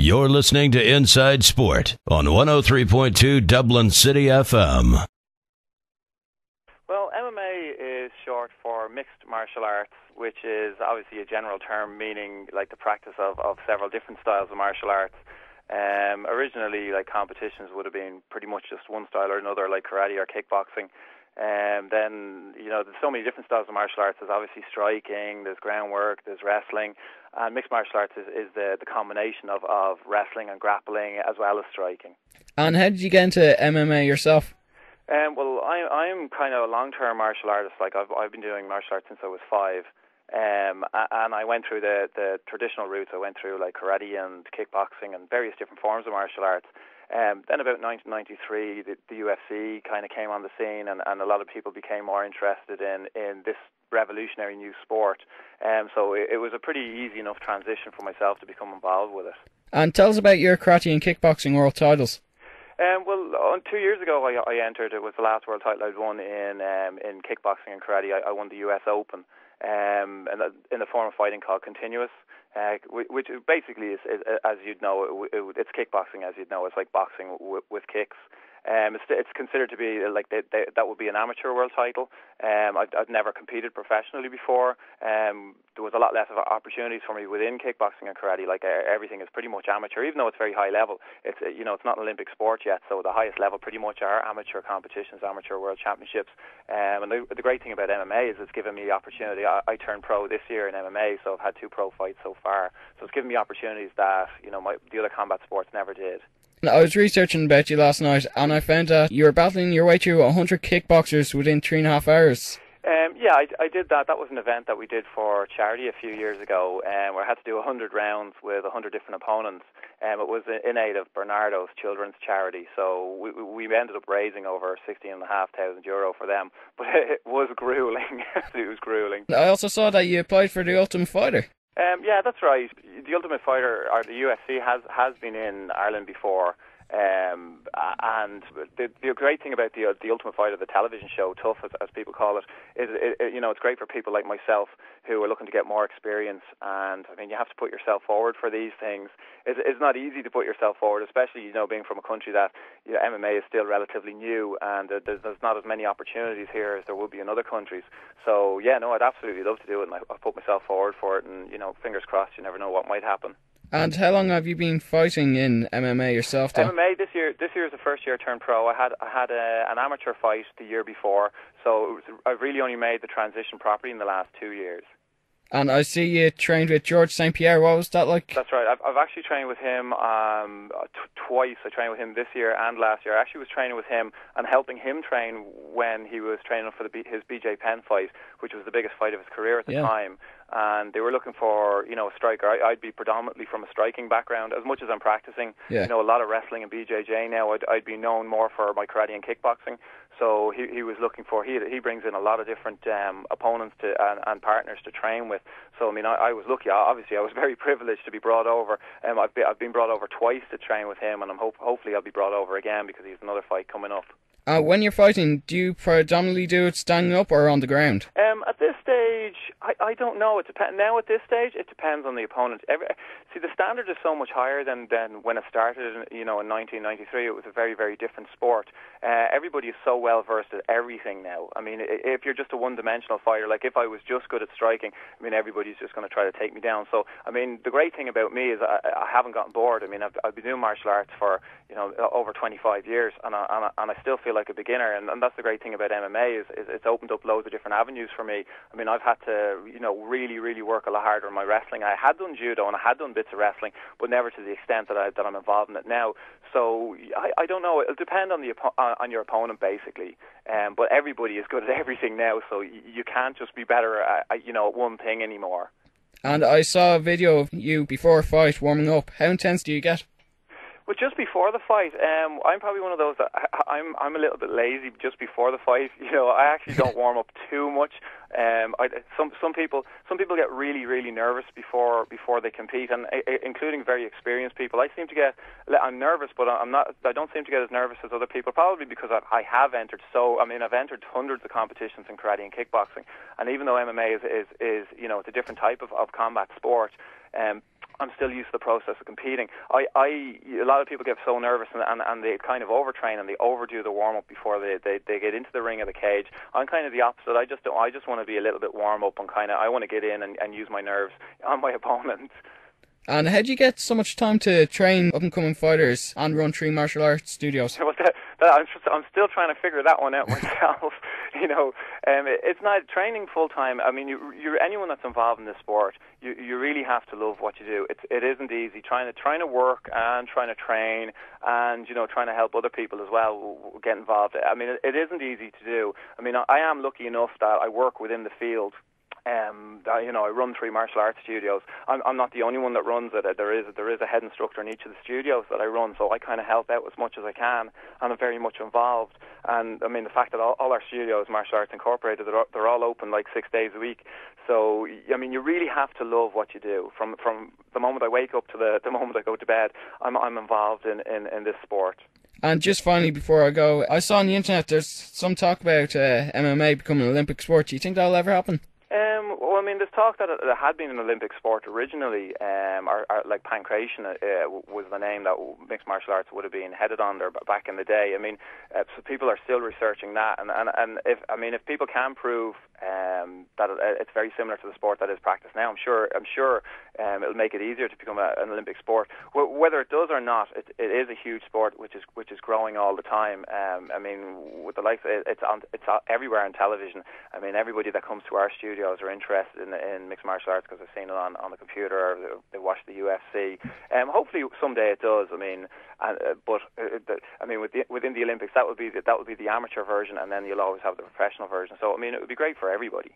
You're listening to Inside Sport on 103.2 Dublin City FM. Well, MMA is short for mixed martial arts, which is obviously a general term meaning like the practice of several different styles of martial arts. Originally, like competitions would have been pretty much just one style or another, like karate or kickboxing. Then, there's so many different styles of martial arts. There's obviously striking, there's groundwork, there's wrestling. And mixed martial arts is the combination of wrestling and grappling as well as striking. And how did you get into MMA yourself? Well, I'm kind of a long-term martial artist. Like I've been doing martial arts since I was 5. And I went through the traditional routes. I went through like karate and kickboxing and various different forms of martial arts. Then about 1993, the UFC kind of came on the scene, and a lot of people became more interested in this revolutionary new sport. So it was a pretty easy enough transition for myself to become involved with it. And tell us about your karate and kickboxing world titles. Well, 2 years ago I entered. It was the last world title I'd won in kickboxing and karate. I won the US Open and in a form of fighting called Continuous. Which basically is, as you'd know, it's kickboxing as you'd know. It's like boxing with kicks. It's considered to be like that would be an amateur world title. I'd never competed professionally before. There was a lot less of opportunities for me within kickboxing and karate. Like everything is pretty much amateur, even though it's very high level. It's it's not an Olympic sport yet, so the highest level pretty much are amateur competitions, amateur world championships. And the great thing about MMA is it's given me the opportunity. I turned pro this year in MMA, so I've had 2 pro fights so far. So it's given me opportunities that the other combat sports never did. I was researching about you last night, and I found that you were battling your way through 100 kickboxers within 3.5 hours. Yeah, I did that. That was an event that we did for charity a few years ago, where I had to do 100 rounds with 100 different opponents. It was in aid of Bernardo's children's charity, so we ended up raising over €16,500 for them. But it was grueling. It was grueling. I also saw that you applied for the Ultimate Fighter. Yeah, that's right. The Ultimate Fighter, or the UFC, has been in Ireland before. And the great thing about the Ultimate Fighter, the television show, Tough as people call it, is it's great for people like myself who are looking to get more experience. And I mean, you have to put yourself forward for these things. It's not easy to put yourself forward, especially being from a country that MMA is still relatively new, and there's not as many opportunities here as there would be in other countries. So yeah, no, I'd absolutely love to do it, and I put myself forward for it. And fingers crossed, you never know what might happen. And how long have you been fighting in MMA yourself, though? MMA this year is the first year I turned pro. I had an amateur fight the year before, so I've really only made the transition properly in the last 2 years. And I see you trained with George St. Pierre. What was that like? That's right. I've actually trained with him twice. I trained with him this year and last year. I actually was training with him and helping him train when he was training for his BJ Penn fight, which was the biggest fight of his career at the time. And they were looking for, a striker. I'd be predominantly from a striking background, as much as I'm practicing. A lot of wrestling and BJJ now. I'd be known more for my karate and kickboxing. So he was looking for, he brings in a lot of different opponents and partners to train with. So I mean, I was lucky. Obviously, I was very privileged to be brought over. I've been brought over twice to train with him, and hopefully I'll be brought over again because he's another fight coming up. When you're fighting, do you predominantly do it standing up or on the ground? At this stage, I don't know. It depends. Now at this stage, it depends on the opponent. See, the standard is so much higher than when it started. In 1993, it was a very, very different sport. Everybody is so well versed at everything now. I mean, if you're just a one-dimensional fighter, like if I was just good at striking, I mean, everybody's just going to try to take me down. So, I mean, the great thing about me is I haven't gotten bored. I mean, I've been doing martial arts for over 25 years, and I still feel like a beginner. And that's the great thing about MMA is it's opened up loads of different avenues for me. I mean, I've had to really, really work a lot harder on my wrestling. I had done judo and I had done bits of wrestling, but never to the extent that I'm involved in it now. So I don't know. It'll depend on on your opponent basically. But everybody is good at everything now, so you can't just be better at one thing anymore. And I saw a video of you before a fight warming up. How intense do you get? But just before the fight, I'm probably one of those that I'm a little bit lazy just before the fight. I actually don't warm up too much. Some people get really, really nervous before they compete, and including very experienced people. I'm nervous, but I don't seem to get as nervous as other people. Probably because I have entered. I've entered hundreds of competitions in karate and kickboxing, and even though MMA is it's a different type of combat sport. I'm still used to the process of competing. A lot of people get so nervous and they kind of overtrain and they overdo the warm up before they get into the ring of the cage. I'm kind of the opposite. I just want to be a little bit warm up and I want to get in and use my nerves on my opponent. And how do you get so much time to train up-and-coming fighters and run 3 martial arts studios? Well, I'm still trying to figure that one out myself. It's not training full time. I mean, you're anyone that's involved in this sport. You really have to love what you do. It isn't easy trying to work and trying to train and trying to help other people as well get involved. I mean, it isn't easy to do. I mean, I am lucky enough that I work within the field. I run 3 martial arts studios. I'm not the only one that runs it. There is a head instructor in each of the studios that I run, so I kind of help out as much as I can, and I'm very much involved. And I mean, the fact that all our studios, Martial Arts Incorporated, they're all open like 6 days a week. So I mean, you really have to love what you do. From the moment I wake up to the moment I go to bed, I'm involved in this sport. And just finally, before I go, I saw on the internet there's some talk about MMA becoming an Olympic sport. Do you think that'll ever happen? Well, I mean, there's talk that it had been an Olympic sport originally, or like pancration was the name that mixed martial arts would have been headed on there back in the day. I mean, so people are still researching that, and if people can prove that it's very similar to the sport that is practiced now, I'm sure it'll make it easier to become an Olympic sport. Whether it does or not, it is a huge sport which is growing all the time. I mean, with the likes, it's everywhere on television. I mean, everybody that comes to our studios are interested in mixed martial arts because they've seen it on the computer or they watch the UFC. Hopefully someday it does. I mean, within the Olympics, that would be the amateur version, and then you'll always have the professional version. So I mean, it would be great for everybody.